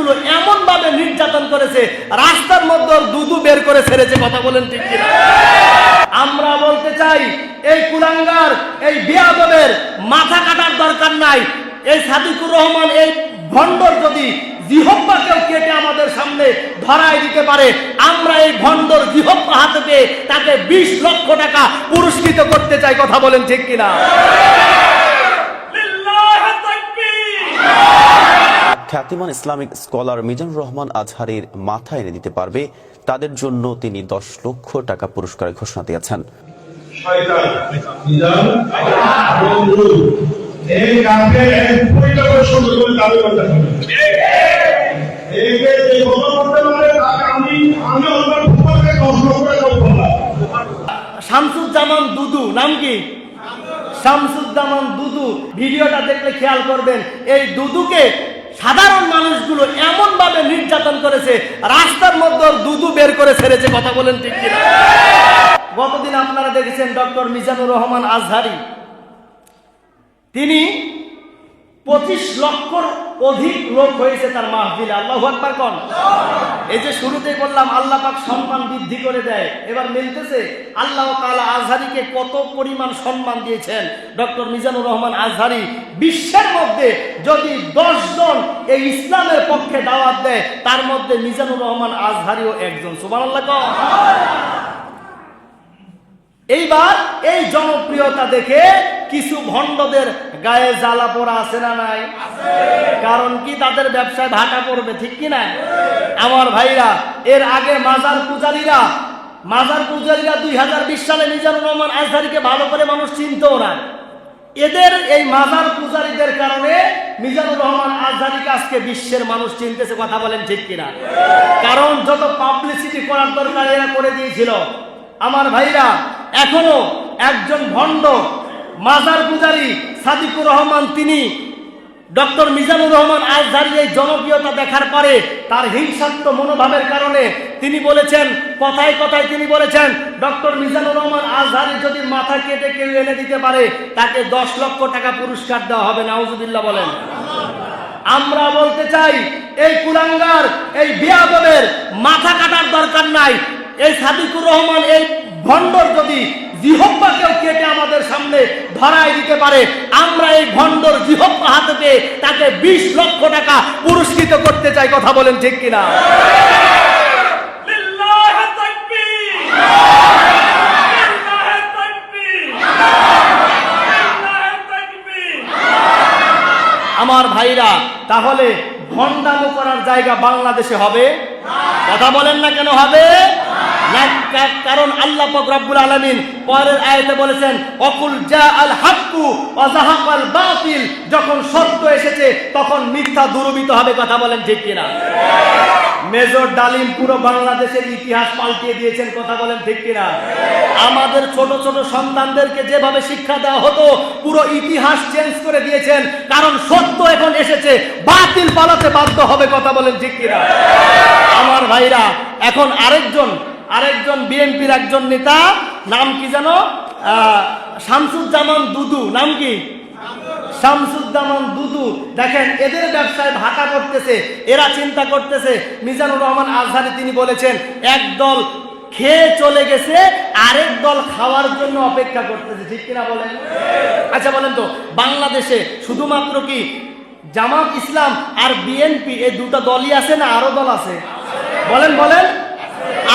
মানুষগুলো এমন ভাবে নির্যাতন করেছে, রাস্তার মধ্যে দুধু বের করে ছেড়েছে। কথা বলেন ঠিক কিনা? আমরা বলতে চাই, এই কুলাঙ্গার, এই বেয়াদবের মাথা কাটার দরকার নাই। এই সাদিকুর রহমান, এই ভণ্ডর যদি জিহ্বাকেও কেটে আমাদের সামনে ধরায় দিতে পারে, আমরা এই ভণ্ডর জিহ্বা হাতে পেয়ে তাকে 20 লক্ষ টাকা পুরস্কৃত করতে চাই। কথা বলেন ঠিক কিনা? খ্যাতিমান ইসলামিক স্কলার মিজানুর রহমান আজহারীর মাথা এনে দিতে পারবে, তাদের জন্য তিনি 10 লক্ষ টাকা পুরস্কারের ঘোষণা দিয়েছেন। শামসুজ্জামান দুদু, নাম কি? শামসুজ্জামান দুদু। ভিডিওটা দেখলে খেয়াল করবেন, এই দুদুকে সাধারণ মানুষগুলো এমন ভাবে নির্যাতন করেছে, রাস্তার মধ্যে দুধু বের করে ছেড়েছে। কথা বলেন ঠিক কিনা? গতদিন আপনারা দেখেছেন ডক্টর মিজানুর রহমান আজহারী, তিনি 25 লক্ষর অধিক লোক হয়েছে তার মাহফিলে। আল্লাহু আকবার কোন? এই যে শুরুতেই বললাম আল্লাহ পাক সম্মান বৃদ্ধি করে দেয়, এবার মিলতেছে আল্লাহ তাআলা আজহারীকে কত পরিমাণ সম্মান দিয়েছেন। ডক্টর মিজানুর রহমান আজহারী বিশ্বের মধ্যে যদি 10 জন এই ইসলামের পক্ষে দাওয়াত দেয়, তার মধ্যে মিজানুর রহমান আজহারীও একজন। সুবহানাল্লাহ কোন? এইবার এই জনপ্রিয়তা দেখে কিছু ভণ্ডদের গায়ে জ্বালা পোড়া আছে না নাই? কারণ কি? তাদের ব্যবসায় ভাটা পড়বে, ঠিক কি না? আমার ভাইরা, এর আগে মাজার পূজারীরা 2020 সালে মিজানুর রহমান আজহারীকে ভালো করে মানুষ চিনতো না। এদের এই মাজার পূজারীদের কারণে মিজানুর রহমান আজহারীকে আজকে বিশ্বের মানুষ চিনতেছে। কথা বলেন ঠিক কিনা? কারণ যত পাবলিসিটি করার দরকার এরা করে দিয়েছিল। আমার ভাইরা, এখনো একজন ভণ্ড মাজার পূজারী সাদিকুর রহমান, তিনি ডক্টর মিজানুর রহমান আজহারীর এই জনপ্রিয়তা দেখার পরে তার হিংসাত্মক মনোভাবের কারণে তিনি বলেছেন, কথায় কথায় তিনি বলেছেন, ডক্টর মিজানুর রহমান আজহারী যদি মাথা কেটে কেউ এনে দিতে পারে, তাকে 10 লক্ষ টাকা পুরস্কার দেওয়া হবে। নাউজুবিল্লাহ বলেন। আমরা বলতে চাই, এই কুলাঙ্গার, এই বেয়াদবের মাথা কাটার দরকার নাই। এই সাদিকুর রহমান, এই ভণ্ডর যদি জিহ্বাকেও কেটে আমাদের সামনে ধরায় দিতে পারে, আমরা এই ভণ্ডর জিহ্বা হাতে পেয়ে তাকে 20 লক্ষ টাকা পুরস্কৃত করতে চাই। কথা বলেন ঠিক কিনা? আমার ভাইরা, তাহলে ভণ্ডামো করার জায়গা বাংলাদেশে হবে? কথা বলেন না কেন হবে না? কারণ আল্লাহ পাক রব্বুল আলামিন পরের আয়াতে বলেছেন, অকুল জাআল হাক্কু ওয়া যাহাকাল বাতিল, যখন সত্য এসেছে তখন মিথ্যা দুরবিত হবে। কথা বলেন ঠিক কিনা? মেজর ডালিম পুরো বাংলাদেশের ইতিহাস পাল্টিয়ে দিয়েছেন। কথা বলেন ঠিক কিনা? আমাদের ছোট ছোট সন্তানদেরকে যেভাবে শিক্ষা দেওয়া হতো, পুরো ইতিহাস চেঞ্জ করে দিয়েছেন। কারণ সত্য এখন এসেছে, বাতিল পালাতে বাধ্য হবে। কথা বলেন ঠিক কিনা? আমার ভাইরা, এখন আরেকজন বিএনপির একজন নেতা, নাম কি জানো? শামসুজ্জামান দুদু। নাম কি? শামসুজ্জামান দুদু। দেখেন, এদের ব্যবসায় ভাটা করতেছে। এরা চিন্তা করতেছে, মিজানুর রহমান আজহারী তিনি বলেছেন, একদল খেয়ে চলে গেছে, আরেক দল খাওয়ার জন্য অপেক্ষা করতেছে। ঠিক কিনা বলেন? আচ্ছা বলেন তো, বাংলাদেশে শুধুমাত্র কি জামাত ইসলাম আর বিএনপি এই দুটো দলই আছে না আরো দল আছে? বলেন বলেন।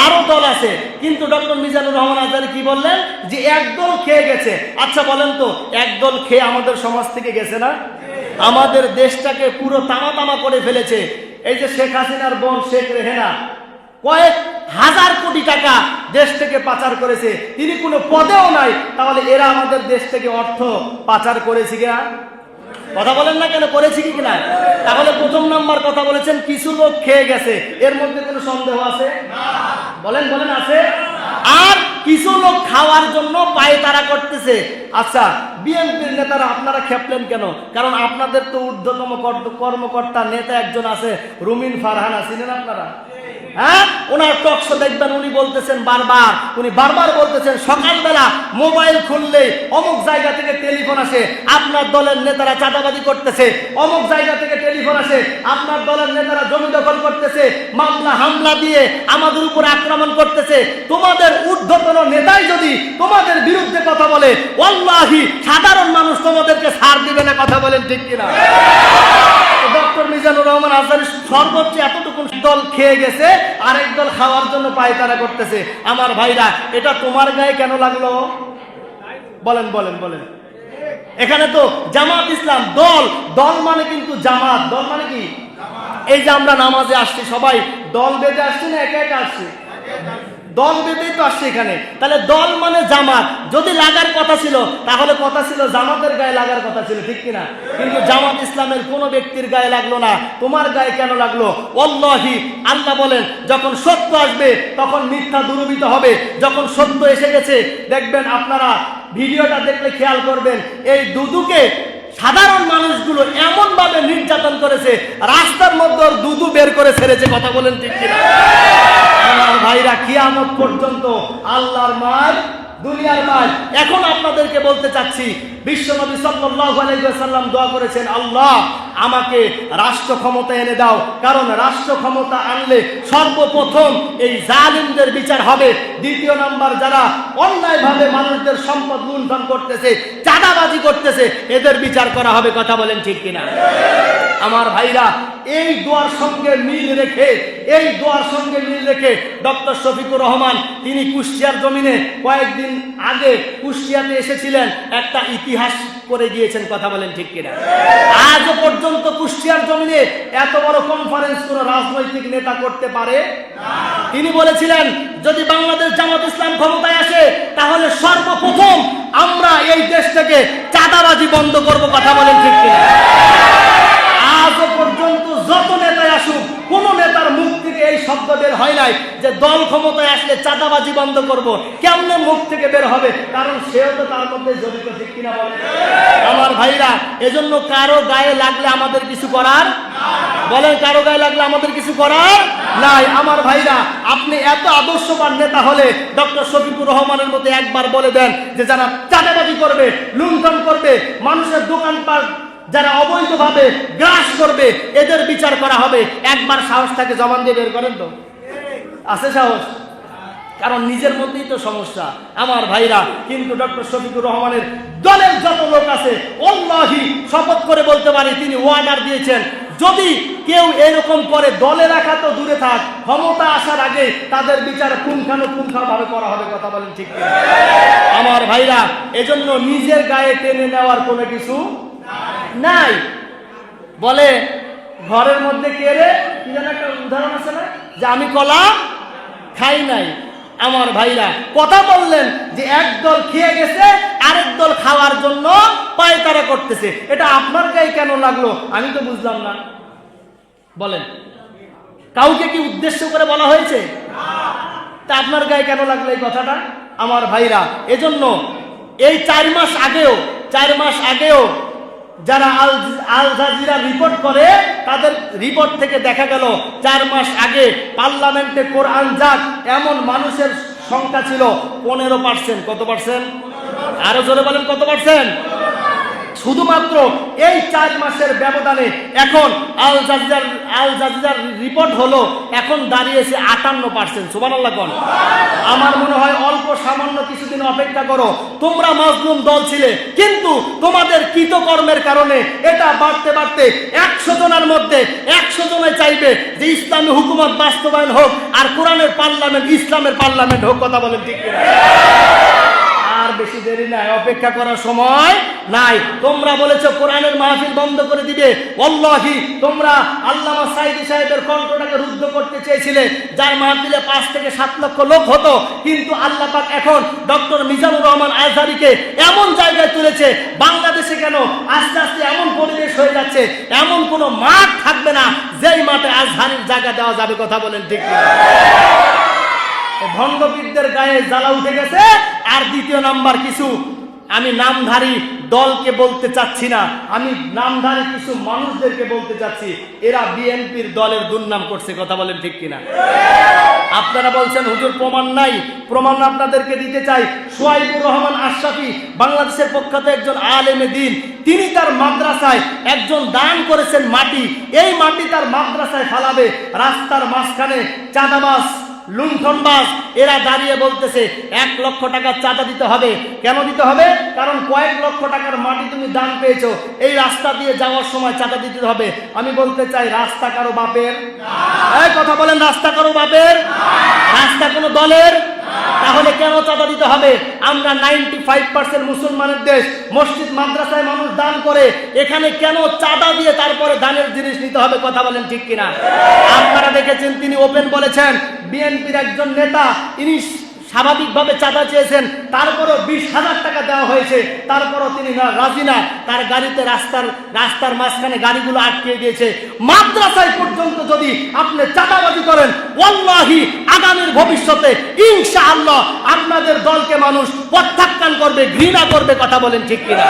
আরো দল আছে, কিন্তু ডক্টর মিজানুর রহমান আজহারী কি বললেন? যে একদল খেয়ে গেছে। আচ্ছা বলেন তো, একদল খেয়ে আমাদের সমাজ থেকে গেছে না? আমাদের দেশটাকে পুরো তামা করে ফেলেছে। এই যে শেখ হাসিনার বোন শেখ রেহেনা কয়েক হাজার কোটি টাকা দেশ থেকে পাচার করেছে, তিনি কোনো পদেও নাই। তাহলে এরা আমাদের দেশ থেকে অর্থ পাচার করেছে কিনা? কথা বলেন না কেন, করেছি কি কিনা? তাহলে প্রথম নাম্বার কথা বলেছেন, কিছু লোক খেয়ে গেছে, এর মধ্যে কোনো সন্দেহ আছে? বলেন বলেন, আছে? আর কিছু লোক খাওয়ার জন্য পায়তারা করতেছে। আচ্ছা, বিএনপির নেতারা আপনারা খেপলেন কেন? কারণ আপনাদের তো ঊর্ধ্বতম কর্মকর্তা নেতা একজন আছে, রুমিন ফারহানা, চিনেন আপনারা? হ্যাঁ, ওনার টক শো দেখবেন উনি বারবার বলতেছেন সকালবেলা মোবাইল খুললেই অমুক জায়গা থেকে টেলিফোন আসে, আপনার দলের নেতারা চাঁদাবাজি করতেছে, অমুক জায়গা থেকে টেলিফোন আসে, আপনার দলের নেতারা জমি দখল করতেছে, মামলা হামলা দিয়ে আমাদের উপর আক্রমণ করতেছে। তোমাদের ঊর্ধ্বতন নেতাই যদি তোমাদের বিরুদ্ধে কথা বলে, ওয়াল্লাহি সাধারণ মানুষ তোমাদেরকে ছাড় দিবে না। কথা বলেন ঠিক কিনা? ডক্টর মিজানুর রহমান আজহারী সর্বোচ্চ এতটুকু দল খেয়ে গেছে, আরেক দল খাওয়ার জন্য পায়তারা করতেছে। আমার ভাইরা, এটা তোমার গায়ে কেন লাগলো? বলেন বলেন বলেন। এখানে তো জামাত ইসলাম দল মানে কিন্তু জামাত, দল মানে কি? এই যে আমরা নামাজে আসছি সবাই দল বেঁধে আসছি না একা একা আসছি? দল বেঁধেই তো আসছে এখানে। তাহলে দল মানে জামাত। যদি লাগার কথা ছিল তাহলে কথা ছিল জামাতের গায়ে লাগার কথা ছিল, ঠিক কিনা? কিন্তু জামাত ইসলামের কোনো ব্যক্তির গায়ে লাগলো না, তোমার গায়ে কেন লাগলো? ওয়াল্লাহি আল্লাহ বলেন, যখন সত্য আসবে তখন মিথ্যা দূরীভূত হবে। যখন সত্য এসে গেছে দেখবেন, আপনারা ভিডিওটা দেখলে খেয়াল করবেন, এই দুদুকে সাধারণ মানুষগুলো এমন ভাবে নির্যাতন করেছে, রাস্তার মধ্যে দুধু বের করে ছেড়েছে। কথা বলেন ঠিক কিনা? আমার ভাইরা, কিয়ামত পর্যন্ত আল্লাহর মার, দুনিয়ার মার। এখন আপনাদেরকে বলতে চাচ্ছি, বিশ্বনবী সাল্লাল্লাহু আলাইহি ওয়াসাল্লাম দোয়া করেছেন, আল্লাহ আমাকে রাষ্ট্র ক্ষমতা এনে দাও, কারণ রাষ্ট্র ক্ষমতা আনলে সর্বপ্রথম এই জালিমদের বিচার হবে। দ্বিতীয় নাম্বার, যারা অন্যায়ভাবে মানুষদের সম্পদ লুণ্ঠন করতেছে, চাঁদাবাজি করতেছে, এদের বিচার করা হবে। কথা বলেন ঠিক কিনা? আমার ভাইরা, এই দোয়ার সঙ্গে মিল রেখে ডক্টর শফিকুর রহমান তিনি কুষ্টিয়ার জমিনে কয়েকদিন আগে কুষ্টিয়াতে এসেছিলেন, একটা ইতিহাস করে গিয়েছেন। কথা বলেন ঠিক কিনা? আজও পর্যন্ত কুষ্টিয়ার জমিনে এত বড় কনফারেন্স কোনো রাজনৈতিক নেতা করতে পারে না। তিনি বলেছিলেন, যদি বাংলাদেশ জামাত ইসলাম ক্ষমতায় আসে তাহলে সর্বপ্রথম আমরা এই দেশ থেকে চাঁদাবাজি বন্ধ করব। কথা বলেন ঠিক কিনা? আজও পর্যন্ত যত নেতাই আসুক, কোন নেতার মুখ থেকে এই শব্দ বের হয় নাই যে দল ক্ষমতায় আসলে চাঁদাবাজি বন্ধ করব। কেমনে মুখ থেকে বের হবে? কারণ সেও তো তার মধ্যে জড়িত, ঠিক কিনা বলেন? আমার ভাইরা, এজন্য কারো গায়ে লাগলে আমাদের কিছু করার, বলেন কারো গায়ে লাগলে আমাদের কিছু করার নাই। আমার ভাইরা, আপনি এত আদর্শবান নেতা হলে ডক্টর শফিকুর রহমানের মতো একবার বলে দেন যে যারা চাঁদাবাজি করবে, লুণ্ঠন করবে, মানুষের দোকানপাট যারা অবৈধভাবে গ্রাস করবে, এদের বিচার করা হবে। একবার সাহস থাকে জবান দিয়ে বের করেন তো? আছে সাহস? কারণ নিজের মধ্যেই তো সমস্যা। আমার ভাইরা, কিন্তু ডক্টর শফিকুর রহমানের দলের যত লোক আছে, আল্লাহি শপথ করে বলতে পারি, তিনি ওয়ার্ডার দিয়েছেন, যদি কেউ এরকম করে দলে রাখা তো দূরে থাক, ক্ষমতা আসার আগে তাদের বিচার পুঙ্খানুপুঙ্খভাবে করা হবে। কথা বলেন ঠিক কিনা? আমার ভাইরা, এজন্য নিজের গায়ে টেনে নেওয়ার কোনো কিছু নাই। বলে ঘরের মধ্যে কে রে, কি যেন একটা উদাহরণ আছে না, যে আমি কলা খাই নাই। আমার ভাইরা, কথা বললেন যে এক দল খেয়ে গেছে, আরেক দল খাওয়ার জন্য পায়তারা করতেছে। এটা আপনার গায়ে কেন লাগলো? আমি তো বুঝলাম না। বলেন, কাউকে কি উদ্দেশ্য করে বলা হয়েছে? তা আপনার গায়ে কেন লাগলো এই কথাটা? আমার ভাইরা, এজন্য এই 4 মাস আগেও যারা আল জাজিরা রিপোর্ট করে, তাদের রিপোর্ট থেকে দেখা গেল 4 মাস আগে পার্লামেন্টে কোরআন যাক এমন মানুষের সংখ্যা ছিল 15%। কত পার্সেন্ট? আরো জোরে বলেন, কত পার্সেন্ট? শুধুমাত্র এই 4 মাসের ব্যবধানে এখন আল জাজিরার রিপোর্ট হলো, এখন দাঁড়িয়েছে 58%। সুবহানাল্লাহ কোন? আমার মনে হয় অল্প সামান্য কিছুদিন অপেক্ষা করো। তোমরা মাজলুম দল ছিলে, কিন্তু তোমাদের কৃতকর্মের কারণে এটা বাড়তে বাড়তে 100 জনের মধ্যে 100 জনে চাইবে যে ইসলামী হুকুমত বাস্তবায়ন হোক, আর কোরআনের পার্লামেন্ট ইসলামের পার্লামেন্ট হোক। কথা বলেন ঠিক কিনা? আর বেশি দেরি নাই, অপেক্ষা করার সময় নাই। তোমরা বলেছো কোরআনের মাহফিল বন্ধ করে দিবে। ওয়াল্লাহি তোমরা আল্লামা সাঈদী সাহেবের কণ্ঠটাকে রুদ্ধ করতে চেয়েছিলে, যার মাহফিলে 5 থেকে 7 লক্ষ লোক হতো। কিন্তু আল্লাহ পাক এখন ডক্টর মিজানুর রহমান আজহারীকে এমন জায়গায় তুলেছে, বাংলাদেশে কেন আস্তে আস্তে এমন পরিবেশ হয়ে যাচ্ছে, এমন কোনো মাঠ থাকবে না যেই মাঠে আজহারীর জায়গা দেওয়া যাবে। কথা বলেন ঠিক কিনা? ভণ্ডপীরদের গায়ে জ্বালা উঠে গেছে। আর দ্বিতীয় নাম্বার, কিছু আমি নামধারী দলকে বলতে চাচ্ছি না, আমি নামধারী কিছু মানুষদেরকে বলতে চাচ্ছি, এরা বিএনপির দলের দুর্নাম করছে। কথা বলেন ঠিক কিনা? আপনারা বলছেন হুজুর প্রমাণ নাই, প্রমাণ আপনাদেরকে দিতে চাই। সোহাইবুর রহমান আশরাফি বাংলাদেশের প্রখ্যাত একজন আলেমে দ্বীন, তিনি তার মাদ্রাসায় একজন দান করেছেন মাটি, এই মাটি তার মাদ্রাসায় ফালাবে। রাস্তার মাঝখানে চাঁদাবাজ, লুণ্ঠনবাজ এরা দাঁড়িয়ে বলতেছে 1 লক্ষ টাকা চাঁদা দিতে হবে। কেন দিতে হবে? কারণ কয়েক লক্ষ টাকার মাটি তুমি দান পেয়েছো, এই রাস্তা দিয়ে যাওয়ার সময় চাঁদা দিতে হবে। আমি বলতে চাই, রাস্তা কারো বাপের? এই কথা বলেন, রাস্তা কারো বাপের? রাস্তা কোনো দলের? তাহলে কেন চাঁদা দিতে হবে? আমরা 95% মুসলমানের দেশ, মসজিদ মাদ্রাসায় মানুষ দান করে, এখানে কেন চাঁদা দিয়ে তারপরে দানের জিনিস নিতে হবে? কথা বলেন ঠিক কিনা? আপনারা দেখেছেন তিনি ওপেন বলেছেন, বিএনপির একজন নেতা তিনি স্বাভাবিকভাবে চাঁদা চেয়েছেন, তারপরও 20,000 টাকা দেওয়া হয়েছে, তারপরও তিনি রাজি না। তার গাড়িতে রাস্তার মাঝখানে গাড়িগুলো আটকে দিয়েছে। মাদ্রাসায় পর্যন্ত যদি আপনি চাঁদাবাজি করেন, ওয়াল্লাহি আগামীর ভবিষ্যতে ইনশাআল্লাহ আপনাদের দলকে মানুষ প্রত্যাখ্যান করবে, ঘৃণা করবে। কথা বলেন ঠিক কিনা?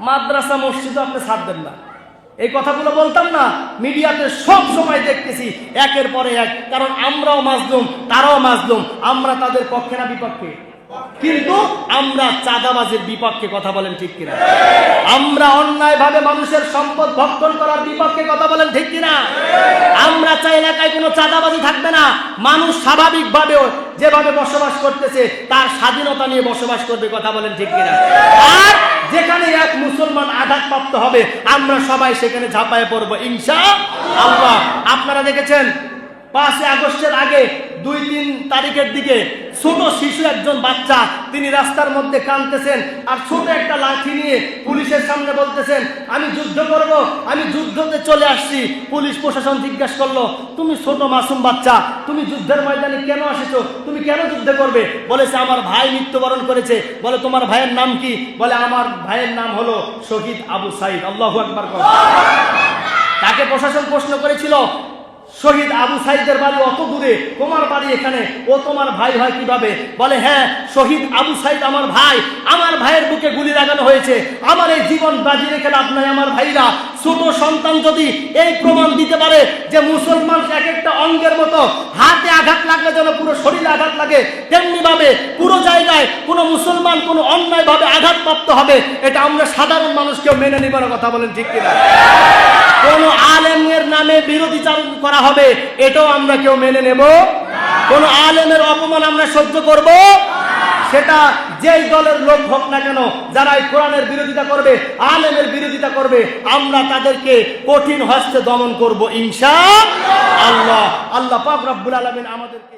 মাদ্রাসা মসজিদ আপনি ছাড়বেন না, এই কথাগুলো বলতাম না, মিডিয়াতে সব সময় দেখতেছি একের পরে এক। কারণ আমরাও মাজলুম, তারাও মাজলুম, আমরা তাদের পক্ষে না বিপক্ষে? কিন্তু আমরা চাঁদাবাজির বিপক্ষে। কথা বলেন ঠিক কিনা? আমরা অন্যায়ভাবে মানুষের সম্পদ ভক্ষণ করার বিপক্ষে। কথা বলেন ঠিক কিনা? আমরা চাই এলাকায় কোনো চাঁদাবাজি থাকবে না, মানুষ স্বাভাবিকভাবে যেভাবে বসবাস করতেছে তার স্বাধীনতা নিয়ে বসবাস করবে। কথা বলেন ঠিক কিনা? আর যেখানে এক মুসলমান আঘাতপ্রাপ্ত হবে, আমরা সবাই সেখানে ঝাঁপায় পড়বো ইনশাআল্লাহ। আপনারা দেখেছেন 5 আগস্টের আগে 2-3 তারিখের দিকে ছোট শিশু একজন বাচ্চা, তিনি রাস্তার মধ্যে কাঁদতেছেন আর ছোট একটা লাঠি নিয়ে পুলিশের সামনে বলতেছেন, আমি যুদ্ধ করব, আমি যুদ্ধতে চলে আসছি। পুলিশ প্রশাসন জিজ্ঞাসা করলো, তুমি ছোট মাসুম বাচ্চা, তুমি যুদ্ধের ময়দানে কেন এসেছো? তুমি কেন যুদ্ধ করবে? বলেছে আমার ভাই মৃত্যুবরণ করেছে। বলে তোমার ভাইয়ের নাম কি? বলে আমার ভাইয়ের নাম হলো শহীদ আবু সাইদ। আল্লাহু আকবার। তাকে প্রশাসন প্রশ্ন করেছিল, শহীদ আবু সাইদের বাড়ি অত দূরে, তোমার বাড়ি এখানে, ও তোমার ভাই হয় কিভাবে? বলে হ্যাঁ, শহীদ আবু সাইদ আমার ভাই, আমার ভাইয়ের বুকে গুলি লাগানো হয়েছে, আমার এই জীবন বাজি রেখে লাভ নাই। আমার ভাইরা, ছোট সন্তান যদি এই প্রমাণ দিতে পারে যে মুসলমান এক একটা অঙ্গের মতো, হাতে আঘাত লাগলে যেন পুরো শরীরে আঘাত লাগে, তেমনি ভাবে পুরো জায়গায় কোনো মুসলমান কোনো অন্যায় ভাবে আঘাতপ্রাপ্ত হবে, এটা আমরা সাধারণ মানুষকেও মেনে নিব না। কথা বলেন ঠিক কিনা? কোন আলেমের নামে বিরোধিতারণ করা হবে, এটাও আমরা কেউ মেনে নেব। কোন আলেমের অপমান আমরা সহ্য করব, সেটা যেই দলের লোক হোক না কেন, যারা এই কোরআনের বিরোধিতা করবে, আলেমের বিরোধিতা করবে, আমরা তাদেরকে কঠিন হস্তে দমন করব ইনশাআল্লাহ। আল্লাহ পাক রব্বুল আলামিন আমাদেরকে